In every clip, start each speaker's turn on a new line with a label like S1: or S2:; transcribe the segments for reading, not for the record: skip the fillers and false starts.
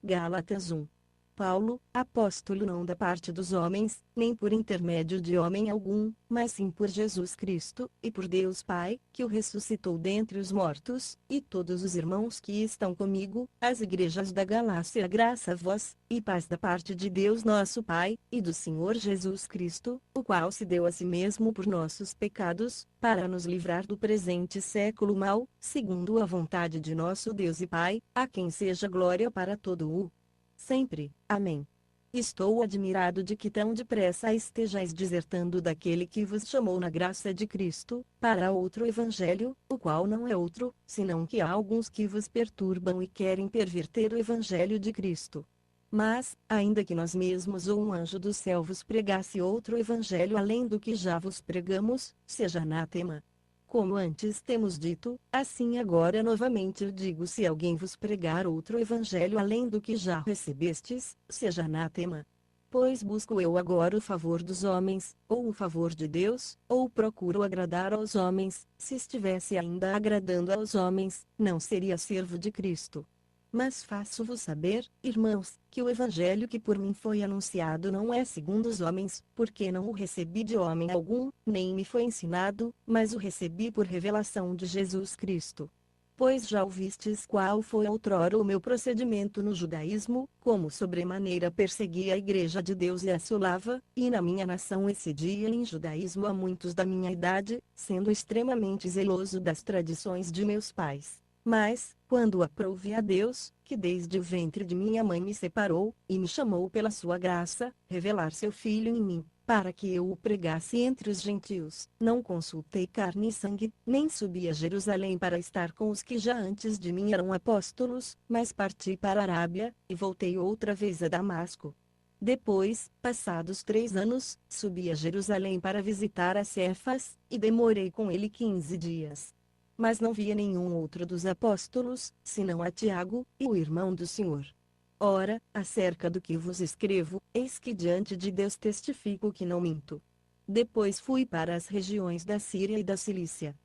S1: Gálatas 1. Paulo, apóstolo não da parte dos homens, nem por intermédio de homem algum, mas sim por Jesus Cristo, e por Deus Pai, que o ressuscitou dentre os mortos, e todos os irmãos que estão comigo, as igrejas da Galácia. Graça a vós, e paz da parte de Deus nosso Pai, e do Senhor Jesus Cristo, o qual se deu a si mesmo por nossos pecados, para nos livrar do presente século mau, segundo a vontade de nosso Deus e Pai, a quem seja glória para todo o sempre. Amém. Estou admirado de que tão depressa estejais desertando daquele que vos chamou na graça de Cristo, para outro evangelho, o qual não é outro, senão que há alguns que vos perturbam e querem perverter o evangelho de Cristo. Mas, ainda que nós mesmos ou um anjo do céu vos pregasse outro evangelho além do que já vos pregamos, seja anátema. Como antes temos dito, assim agora novamente eu digo: se alguém vos pregar outro evangelho além do que já recebestes, seja anátema. Pois busco eu agora o favor dos homens, ou o favor de Deus, ou procuro agradar aos homens? Se estivesse ainda agradando aos homens, não seria servo de Cristo. Mas faço-vos saber, irmãos, que o evangelho que por mim foi anunciado não é segundo os homens, porque não o recebi de homem algum, nem me foi ensinado, mas o recebi por revelação de Jesus Cristo. Pois já ouvistes qual foi outrora o meu procedimento no judaísmo, como sobremaneira persegui a igreja de Deus e assolava, e na minha nação excedia em judaísmo a muitos da minha idade, sendo extremamente zeloso das tradições de meus pais. Mas, quando aprouve a Deus, que desde o ventre de minha mãe me separou, e me chamou pela sua graça, revelar seu Filho em mim, para que eu o pregasse entre os gentios, não consultei carne e sangue, nem subi a Jerusalém para estar com os que já antes de mim eram apóstolos, mas parti para a Arábia, e voltei outra vez a Damasco. Depois, passados 3 anos, subi a Jerusalém para visitar a Cefas, e demorei com ele 15 dias. Mas não via nenhum outro dos apóstolos, senão a Tiago, e o irmão do Senhor. Ora, acerca do que vos escrevo, eis que diante de Deus testifico que não minto. Depois fui para as regiões da Síria e da Cilícia.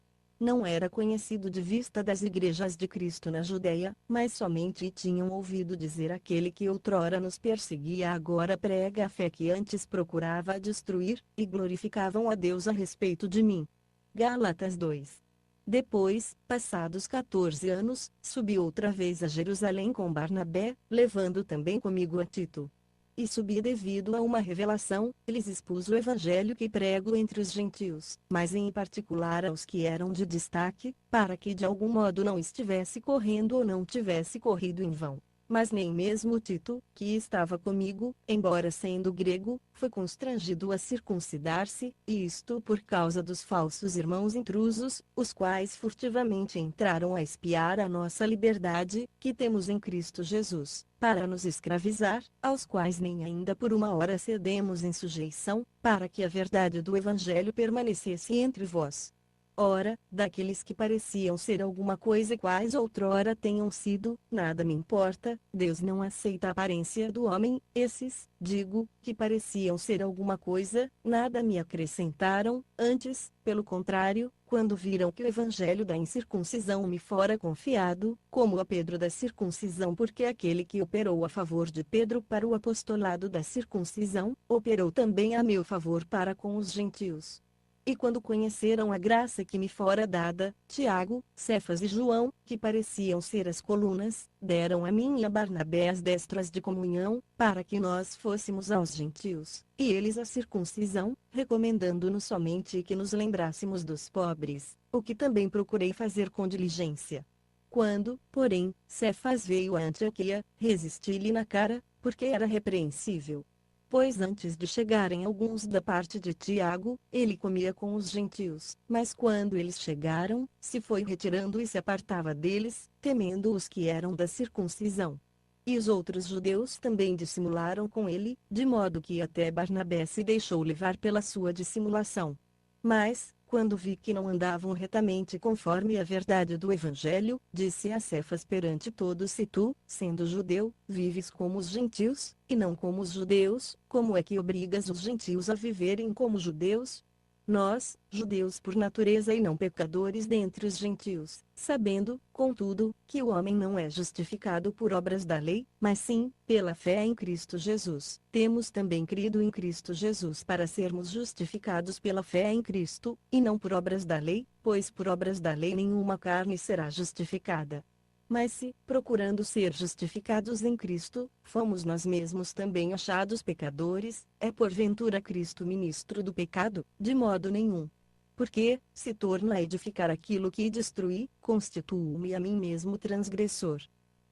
S1: Não era conhecido de vista das igrejas de Cristo na Judéia, mas somente tinham ouvido dizer: aquele que outrora nos perseguia agora prega a fé que antes procurava destruir, e glorificavam a Deus a respeito de mim. Gálatas 2. Depois, passados 14 anos, subi outra vez a Jerusalém com Barnabé, levando também comigo a Tito. E subi devido a uma revelação, lhes expus o evangelho que prego entre os gentios, mas em particular aos que eram de destaque, para que de algum modo não estivesse correndo ou não tivesse corrido em vão. Mas nem mesmo Tito, que estava comigo, embora sendo grego, foi constrangido a circuncidar-se, e isto por causa dos falsos irmãos intrusos, os quais furtivamente entraram a espiar a nossa liberdade, que temos em Cristo Jesus, para nos escravizar, aos quais nem ainda por uma hora cedemos em sujeição, para que a verdade do Evangelho permanecesse entre vós. Ora, daqueles que pareciam ser alguma coisa quais outrora tenham sido, nada me importa, Deus não aceita a aparência do homem, esses, digo, que pareciam ser alguma coisa, nada me acrescentaram, antes, pelo contrário, quando viram que o evangelho da incircuncisão me fora confiado, como a Pedro da circuncisão, porque aquele que operou a favor de Pedro para o apostolado da circuncisão, operou também a meu favor para com os gentios. E quando conheceram a graça que me fora dada, Tiago, Cefas e João, que pareciam ser as colunas, deram a mim e a Barnabé as destras de comunhão, para que nós fôssemos aos gentios, e eles a circuncisão, recomendando-nos somente que nos lembrássemos dos pobres, o que também procurei fazer com diligência. Quando, porém, Cefas veio a Antioquia, resisti-lhe na cara, porque era repreensível. Pois antes de chegarem alguns da parte de Tiago, ele comia com os gentios, mas quando eles chegaram, se foi retirando e se apartava deles, temendo os que eram da circuncisão. E os outros judeus também dissimularam com ele, de modo que até Barnabé se deixou levar pela sua dissimulação. Mas, quando vi que não andavam retamente conforme a verdade do Evangelho, disse a Cefas perante todos: se tu, sendo judeu, vives como os gentios, e não como os judeus, como é que obrigas os gentios a viverem como judeus? Nós, judeus por natureza e não pecadores dentre os gentios, sabendo, contudo, que o homem não é justificado por obras da lei, mas sim, pela fé em Cristo Jesus. Temos também crido em Cristo Jesus para sermos justificados pela fé em Cristo, e não por obras da lei, pois por obras da lei nenhuma carne será justificada. Mas se, procurando ser justificados em Cristo, fomos nós mesmos também achados pecadores, é porventura Cristo ministro do pecado? De modo nenhum. Porque, se torno a edificar aquilo que destruí, constituo-me a mim mesmo transgressor.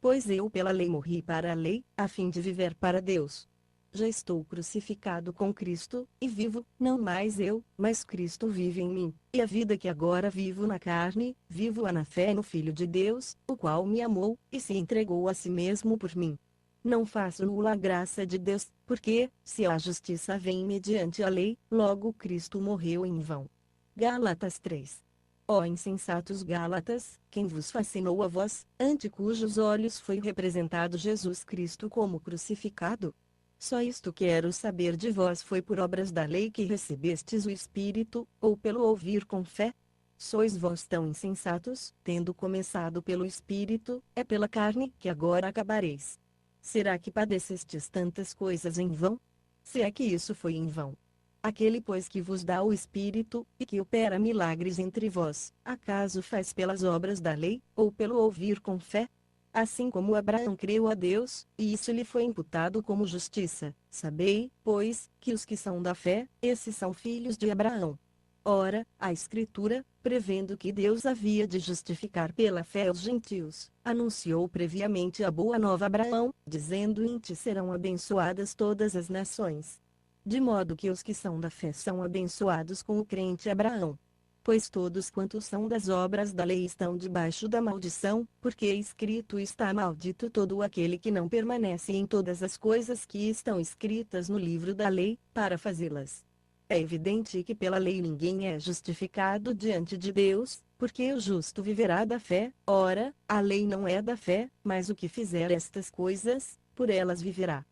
S1: Pois eu pela lei morri para a lei, a fim de viver para Deus. Já estou crucificado com Cristo, e vivo, não mais eu, mas Cristo vive em mim. E a vida que agora vivo na carne, vivo-a na fé no Filho de Deus, o qual me amou, e se entregou a si mesmo por mim. Não faço nula a graça de Deus, porque, se a justiça vem mediante a lei, logo Cristo morreu em vão. Gálatas 3. Ó insensatos Gálatas, quem vos fascinou a vós, ante cujos olhos foi representado Jesus Cristo como crucificado? Só isto quero saber de vós: foi por obras da lei que recebestes o Espírito, ou pelo ouvir com fé? Sois vós tão insensatos, tendo começado pelo Espírito, é pela carne que agora acabareis. Será que padecestes tantas coisas em vão? Se é que isso foi em vão. Aquele, pois, que vos dá o Espírito, e que opera milagres entre vós, acaso faz pelas obras da lei, ou pelo ouvir com fé? Assim como Abraão creu a Deus, e isso lhe foi imputado como justiça. Sabei, pois, que os que são da fé, esses são filhos de Abraão. Ora, a Escritura, prevendo que Deus havia de justificar pela fé os gentios, anunciou previamente a boa nova a Abraão, dizendo: em ti serão abençoadas todas as nações. De modo que os que são da fé são abençoados com o crente Abraão. Pois todos quantos são das obras da lei estão debaixo da maldição, porque escrito está: maldito todo aquele que não permanece em todas as coisas que estão escritas no livro da lei, para fazê-las. É evidente que pela lei ninguém é justificado diante de Deus, porque o justo viverá da fé. Ora, a lei não é da fé, mas o que fizer estas coisas, por elas viverá.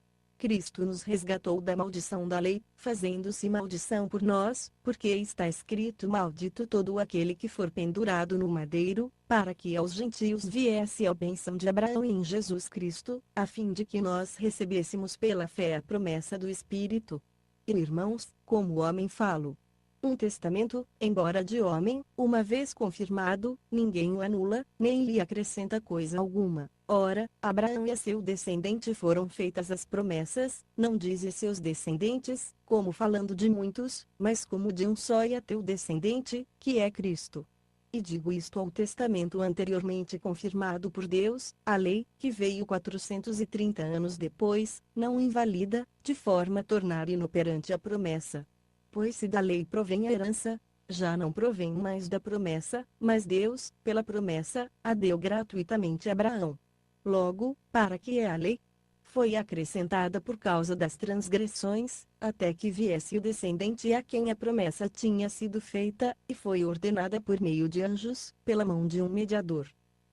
S1: Cristo nos resgatou da maldição da lei, fazendo-se maldição por nós, porque está escrito: maldito todo aquele que for pendurado no madeiro, para que aos gentios viesse a bênção de Abraão em Jesus Cristo, a fim de que nós recebêssemos pela fé a promessa do Espírito. E, irmãos, como homem falo. Um testamento, embora de homem, uma vez confirmado, ninguém o anula, nem lhe acrescenta coisa alguma. Ora, Abraão e a seu descendente foram feitas as promessas, não diz e seus descendentes, como falando de muitos, mas como de um só, e a teu descendente, que é Cristo. E digo isto ao testamento anteriormente confirmado por Deus, a lei, que veio 430 anos depois, não invalida, de forma a tornar inoperante a promessa. Pois se da lei provém a herança, já não provém mais da promessa, mas Deus, pela promessa, a deu gratuitamente a Abraão. Logo, para que é a lei? Foi acrescentada por causa das transgressões, até que viesse o descendente a quem a promessa tinha sido feita, e foi ordenada por meio de anjos, pela mão de um mediador.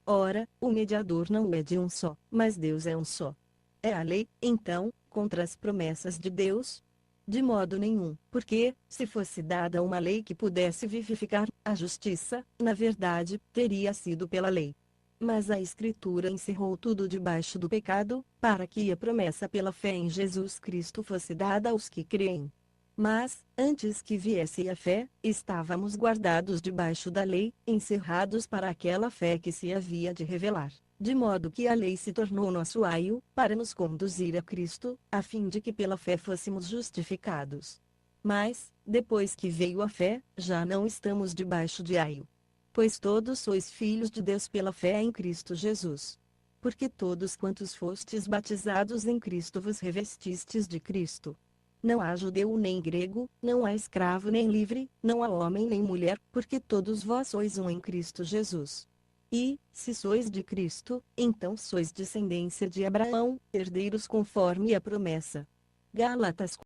S1: Ora, o mediador não é de um só, mas Deus é um só. É a lei, então, contra as promessas de Deus? De modo nenhum, porque, se fosse dada uma lei que pudesse vivificar, a justiça, na verdade, teria sido pela lei. Mas a Escritura encerrou tudo debaixo do pecado, para que a promessa pela fé em Jesus Cristo fosse dada aos que creem. Mas, antes que viesse a fé, estávamos guardados debaixo da lei, encerrados para aquela fé que se havia de revelar. De modo que a lei se tornou nosso aio, para nos conduzir a Cristo, a fim de que pela fé fôssemos justificados. Mas, depois que veio a fé, já não estamos debaixo de aio. Pois todos sois filhos de Deus pela fé em Cristo Jesus. Porque todos quantos fostes batizados em Cristo vos revestistes de Cristo. Não há judeu nem grego, não há escravo nem livre, não há homem nem mulher, porque todos vós sois um em Cristo Jesus. E, se sois de Cristo, então sois descendência de Abraão, herdeiros conforme a promessa. Gálatas